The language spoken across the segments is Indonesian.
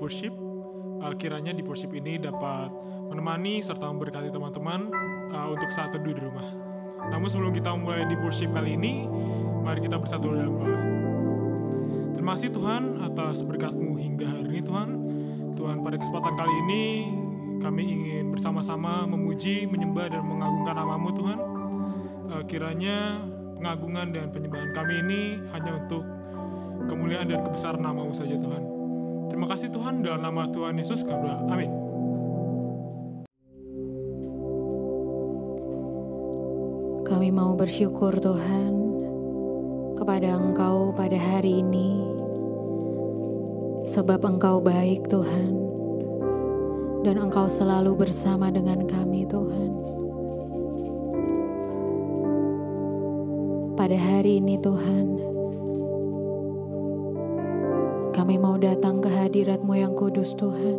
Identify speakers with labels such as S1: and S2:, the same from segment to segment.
S1: worship. Kiranya di worship ini dapat menemani serta memberkati teman-teman untuk saat teduh di rumah. Namun sebelum kita mulai di worship kali ini, mari kita bersatu dalam doa. Terima kasih Tuhan atas berkat-Mu hingga hari ini Tuhan. Tuhan, pada kesempatan kali ini kami ingin bersama-sama memuji, menyembah, dan mengagungkan nama-Mu Tuhan. Kiranya pengagungan dan penyembahan kami ini hanya untuk kemuliaan dan kebesaran nama-Mu saja Tuhan. Terima kasih Tuhan, dalam nama Tuhan Yesus kami berdoa. Amin.
S2: Kami mau bersyukur Tuhan kepada Engkau pada hari ini, sebab Engkau baik Tuhan, dan Engkau selalu bersama dengan kami Tuhan. Pada hari ini Tuhan, kami mau datang ke hadirat-Mu yang kudus Tuhan.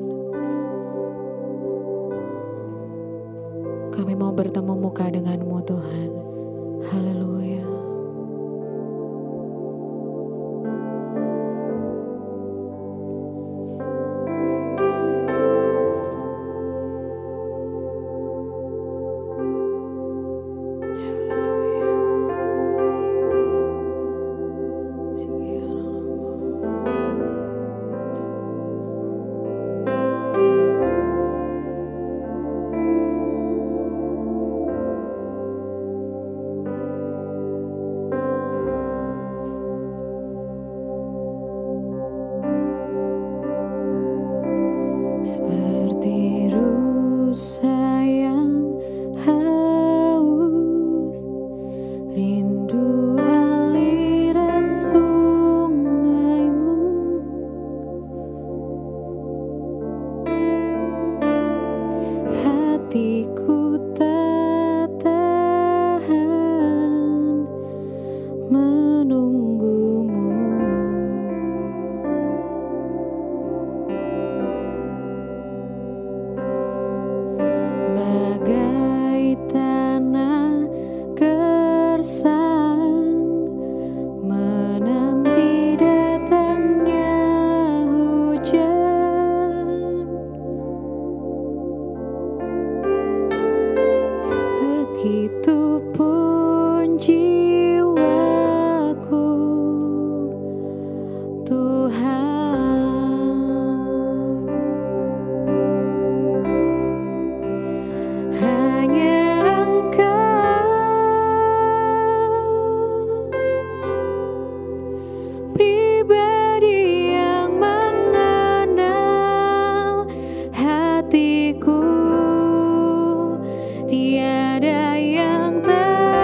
S2: Kami mau bertemu muka dengan-Mu Tuhan. Haleluya. Seperti rusa yang haus, rindu aliran sungai-Mu. Hatiku tak tahan menunggu-Mu. Bagai tanah gersang menanti datangnya hujan, begitupun jiwaku Tuhan. Pribadi yang mengenal hatiku, tiada yang tahu.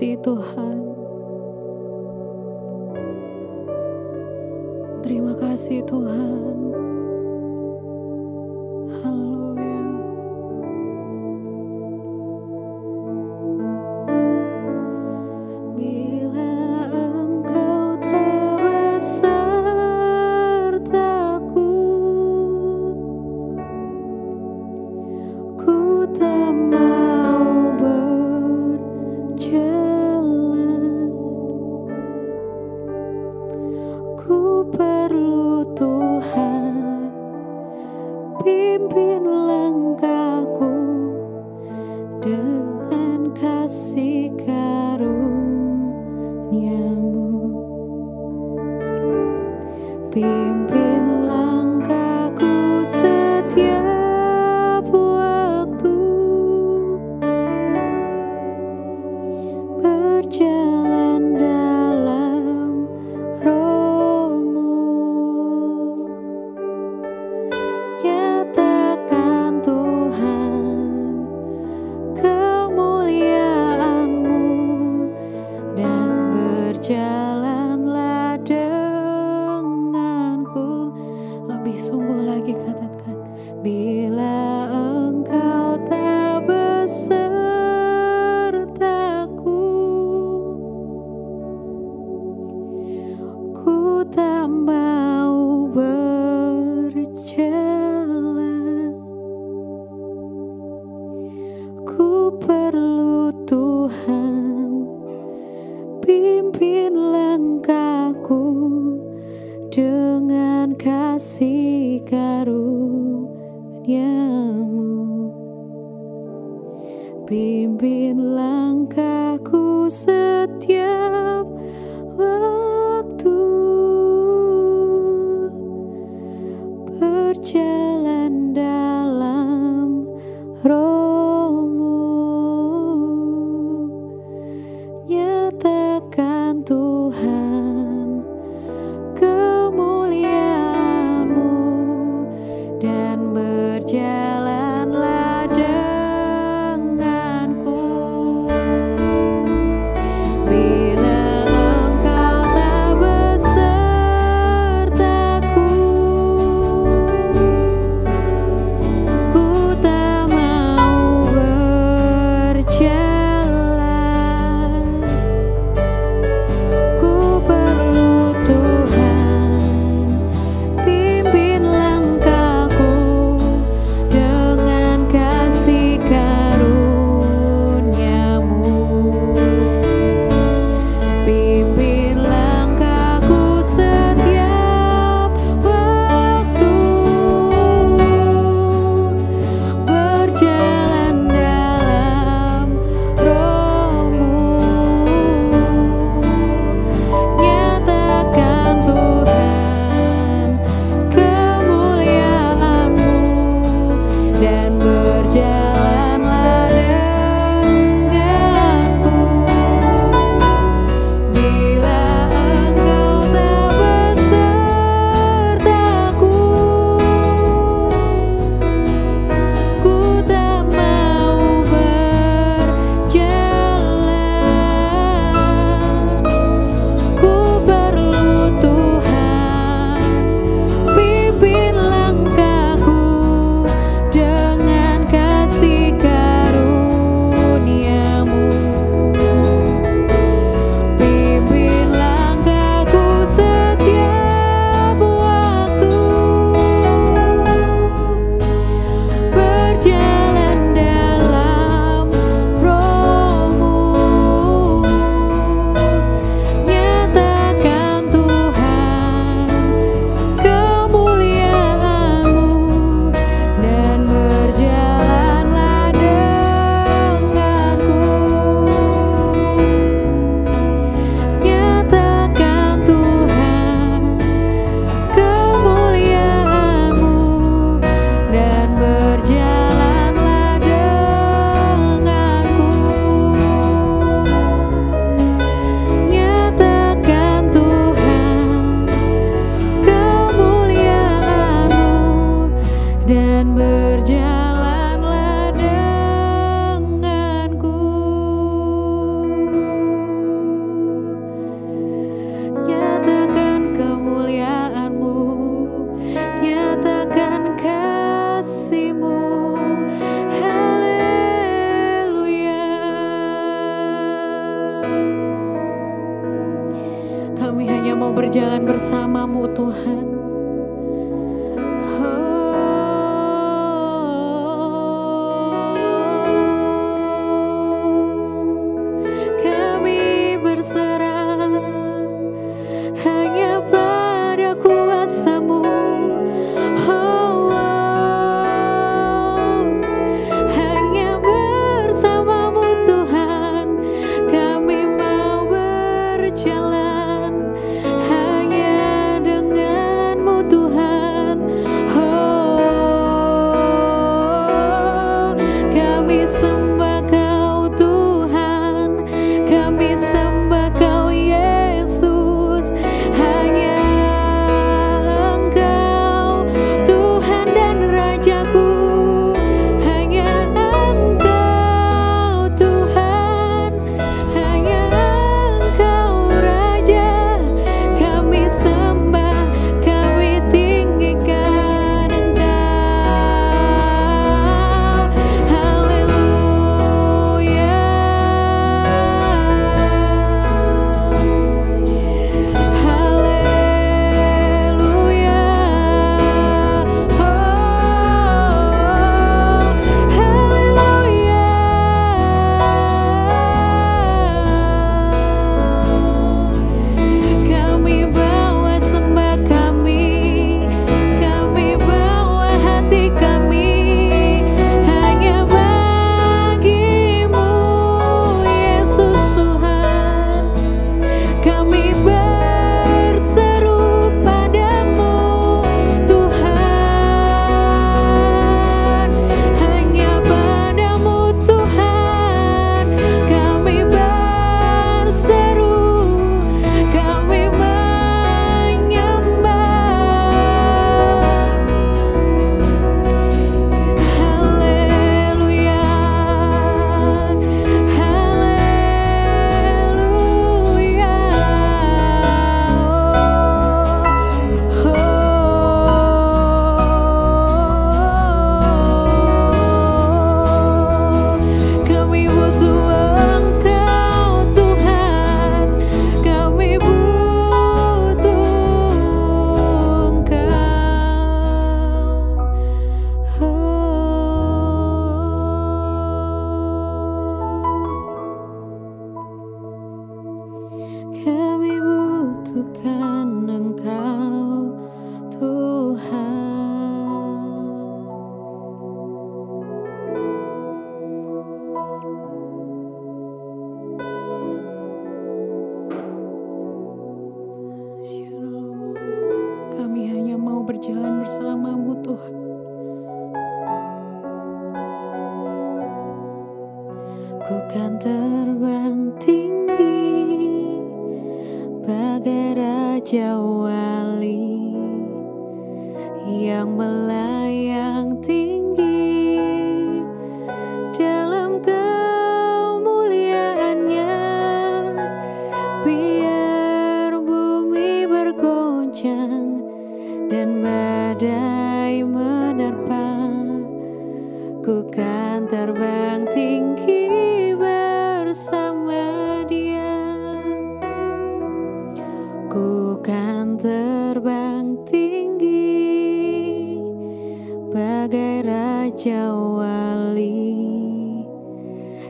S2: kasih Tuhan. Terima kasih Tuhan. Haleluya. Bila Engkau tak besertaku, ku tak mau berjalan. Ku perlu Tuhan, pimpin langkahku dengan kasih karunia-Mu. Pimpin langkahku setiap waktu, berjalan dalam Roh-Mu. Nyatakan Tuhan kemuliaan-Mu dan berjalanlah denganku. Lebih sungguh lagi katakan, bila Engkau tak besertaku, ku tak mau berjalan. Ku perlu Tuhan, pimpin langkahku dengan kasih karunia-Mu. Pimpin langkahku setiap waktu, berjalan dalam Roh-Mu. Nyatakan Tuhan kemuliaan-Mu dan berjalanlah denganku. Bila Engkau tak besertaku, ku tak mau berjalan bersamamu Tuhan. Ku kan terbang tinggi bagai Raja Wali yang melayang tinggi dalam kemuliaannya. Biar bumi bergoncang dan badai menerpa, ku kan terbang tinggi bersama Dia. Ku kan terbang tinggi bagai Raja Wali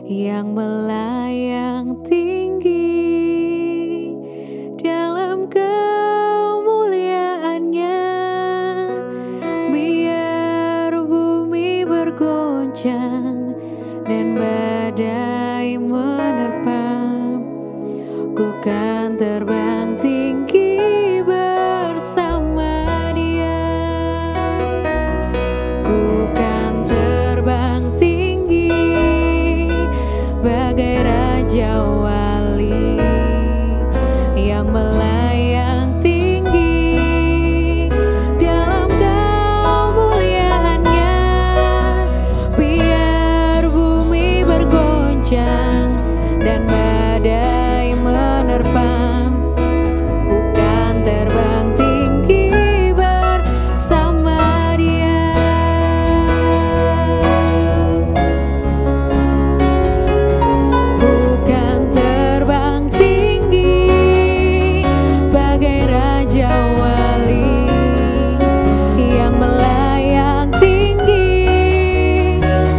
S2: yang melayang tinggi dalam kemuliaannya. Biar bumi bergoncang dan badai menerpa, ku kan terbang tinggi bersama Dia. Ku kan terbang tinggi bagai Raja Wali yang melayang tinggi dalam kemuliaannya. Biar bumi bergoncang dan badai menerpa, ku kan terbang tinggi bersama Dia. Ku kan terbang tinggi bagai Raja Wali yang melayang tinggi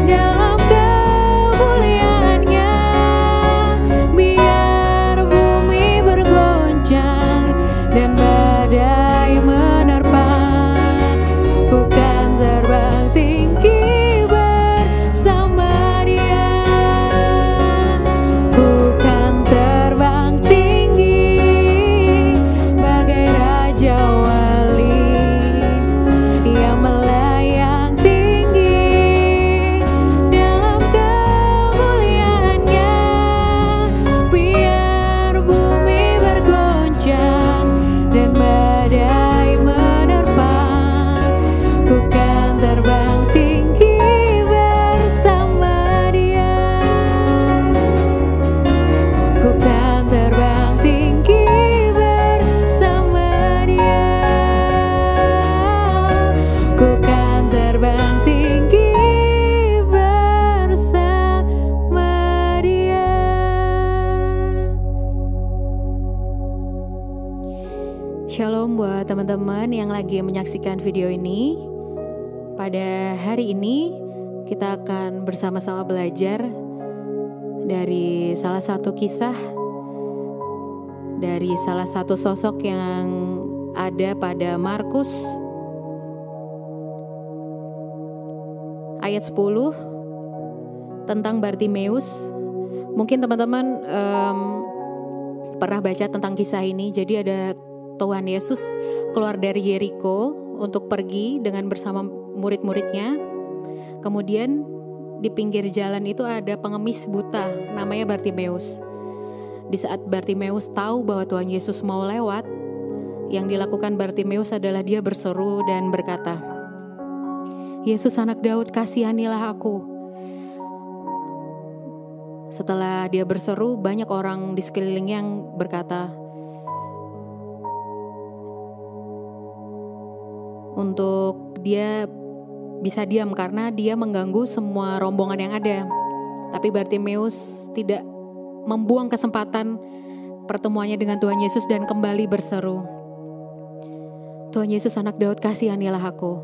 S2: dalam kemuliaannya. Biar bumi bergoncang dan badai menerpa, ku kan terbang tinggi bersama Dia. Ku kan terbang tinggi bagai Raja Wali yang melayang tinggi dalam kemuliaannya. Biar bumi bergoncang dan badai menerpa, ku kan terbang tinggi bersama Dia. Ku kan terbang tinggi bersama Dia. Ku kan terbang tinggi bersama Dia. Shalom buat teman-teman yang lagi menyaksikan video ini. Pada hari ini kita akan bersama-sama belajar dari salah satu kisah, dari salah satu sosok yang ada pada Markus ayat 10 tentang Bartimeus. Mungkin teman-teman pernah baca tentang kisah ini. Jadi ada Tuhan Yesus keluar dari Yeriko untuk pergi dengan bersama murid-muridnya. Kemudian di pinggir jalan itu ada pengemis buta namanya Bartimeus. Di saat Bartimeus tahu bahwa Tuhan Yesus mau lewat, yang dilakukan Bartimeus adalah dia berseru dan berkata, "Yesus anak Daud, kasihanilah aku." Setelah dia berseru, banyak orang di sekelilingnya yang berkata untuk dia bisa diam karena dia mengganggu semua rombongan yang ada. Tapi Bartimeus tidak membuang kesempatan pertemuannya dengan Tuhan Yesus dan kembali berseru, "Tuhan Yesus anak Daud, kasihanilah aku."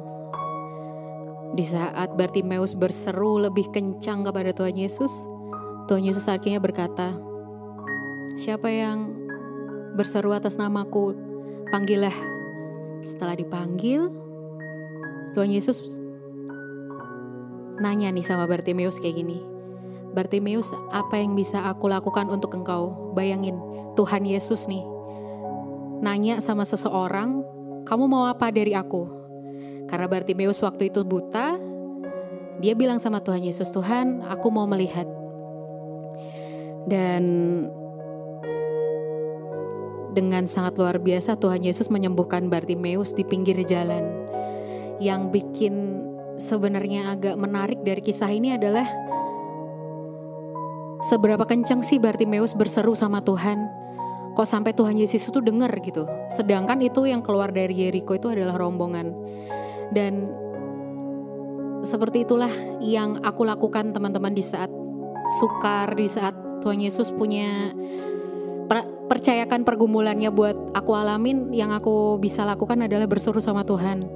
S2: Di saat Bartimeus berseru lebih kencang kepada Tuhan Yesus akhirnya berkata, "Siapa yang berseru atas namaku? Panggillah." Setelah dipanggil, Tuhan Yesus nanya nih sama Bartimeus kayak gini, "Bartimeus, apa yang bisa aku lakukan untuk engkau?" Bayangin, Tuhan Yesus nih nanya sama seseorang, "Kamu mau apa dari aku?" Karena Bartimeus waktu itu buta, dia bilang sama Tuhan Yesus, Tuhan, aku mau melihat. Dan dengan sangat luar biasa Tuhan Yesus menyembuhkan Bartimeus di pinggir jalan. Yang bikin sebenarnya agak menarik dari kisah ini adalah seberapa kencang sih Bartimeus berseru sama Tuhan. Kok sampai Tuhan Yesus itu dengar gitu. Sedangkan itu yang keluar dari Yeriko itu adalah rombongan. Dan seperti itulah yang aku lakukan teman-teman di saat sukar, di saat Tuhan Yesus punya percayakan pergumulannya buat aku alamin. Yang aku bisa lakukan adalah berseru sama Tuhan.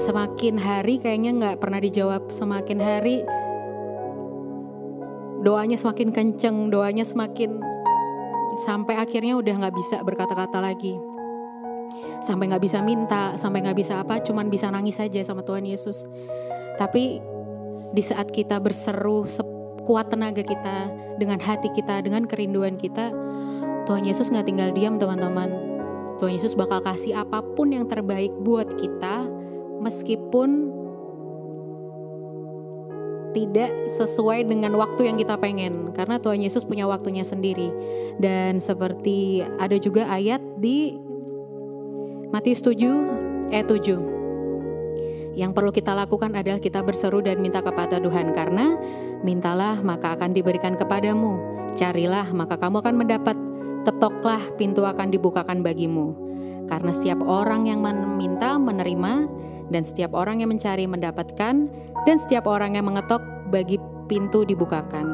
S2: Semakin hari kayaknya gak pernah dijawab. Semakin hari doanya semakin kenceng, doanya semakin sampai akhirnya udah gak bisa berkata-kata lagi. Sampai gak bisa minta, sampai gak bisa apa, cuman bisa nangis saja sama Tuhan Yesus. Tapi di saat kita berseru sekuat tenaga kita, dengan hati kita, dengan kerinduan kita, Tuhan Yesus gak tinggal diam teman-teman. Tuhan Yesus bakal kasih apapun yang terbaik buat kita, meskipun tidak sesuai dengan waktu yang kita pengen. Karena Tuhan Yesus punya waktunya sendiri. Dan seperti ada juga ayat di Matius 7 ayat 7. Yang perlu kita lakukan adalah kita berseru dan minta kepada Tuhan. Karena mintalah maka akan diberikan kepadamu. Carilah maka kamu akan mendapat. Ketoklah pintu akan dibukakan bagimu. Karena setiap orang yang meminta menerima. Dan setiap orang yang mencari mendapatkan. Dan setiap orang yang mengetok bagi pintu dibukakan.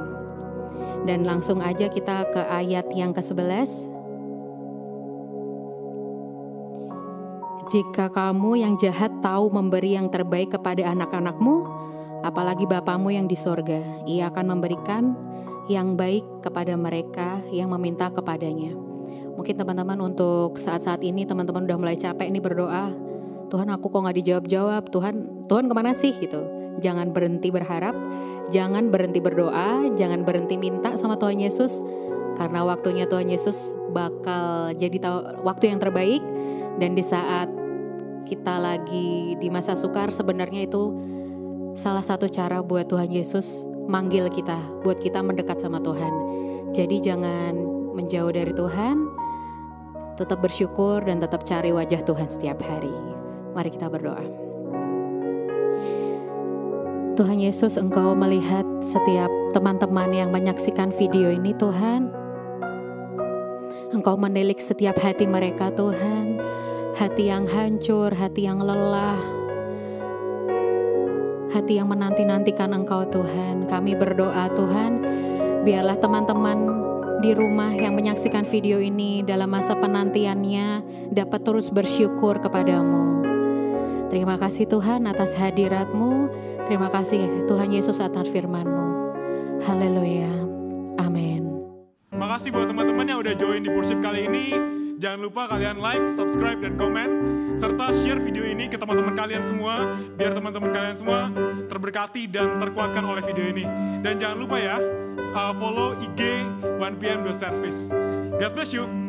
S2: Dan langsung aja kita ke ayat yang ke-11. Jika kamu yang jahat tahu memberi yang terbaik kepada anak-anakmu, apalagi Bapamu yang di sorga, Ia akan memberikan yang baik kepada mereka yang meminta kepadanya. Mungkin teman-teman untuk saat-saat ini teman-teman udah mulai capek nih berdoa. Tuhan, aku kok gak dijawab-jawab, Tuhan kemana sih gitu. Jangan berhenti berharap, jangan berhenti berdoa, jangan berhenti minta sama Tuhan Yesus. Karena waktunya Tuhan Yesus bakal jadi waktu yang terbaik. Dan di saat kita lagi di masa sukar, sebenarnya itu salah satu cara buat Tuhan Yesus manggil kita, buat kita mendekat sama Tuhan. Jadi jangan menjauh dari Tuhan, tetap bersyukur dan tetap cari wajah Tuhan setiap hari. Mari kita berdoa. Tuhan Yesus, Engkau melihat setiap teman-teman yang menyaksikan video ini Tuhan. Engkau menilik setiap hati mereka Tuhan. Hati yang hancur, hati yang lelah, hati yang menanti-nantikan Engkau Tuhan. Kami berdoa Tuhan, biarlah teman-teman di rumah yang menyaksikan video ini dalam masa penantiannya dapat terus bersyukur kepadamu. Terima kasih Tuhan atas hadirat-Mu. Terima kasih Tuhan Yesus atas firman-Mu. Haleluya. Amin.
S1: Terima kasih buat teman-teman yang udah join di worship kali ini. Jangan lupa kalian like, subscribe, dan komen. Serta share video ini ke teman-teman kalian semua. Biar teman-teman kalian semua terberkati dan terkuatkan oleh video ini. Dan jangan lupa ya, follow IG 1PM The Service. God bless you.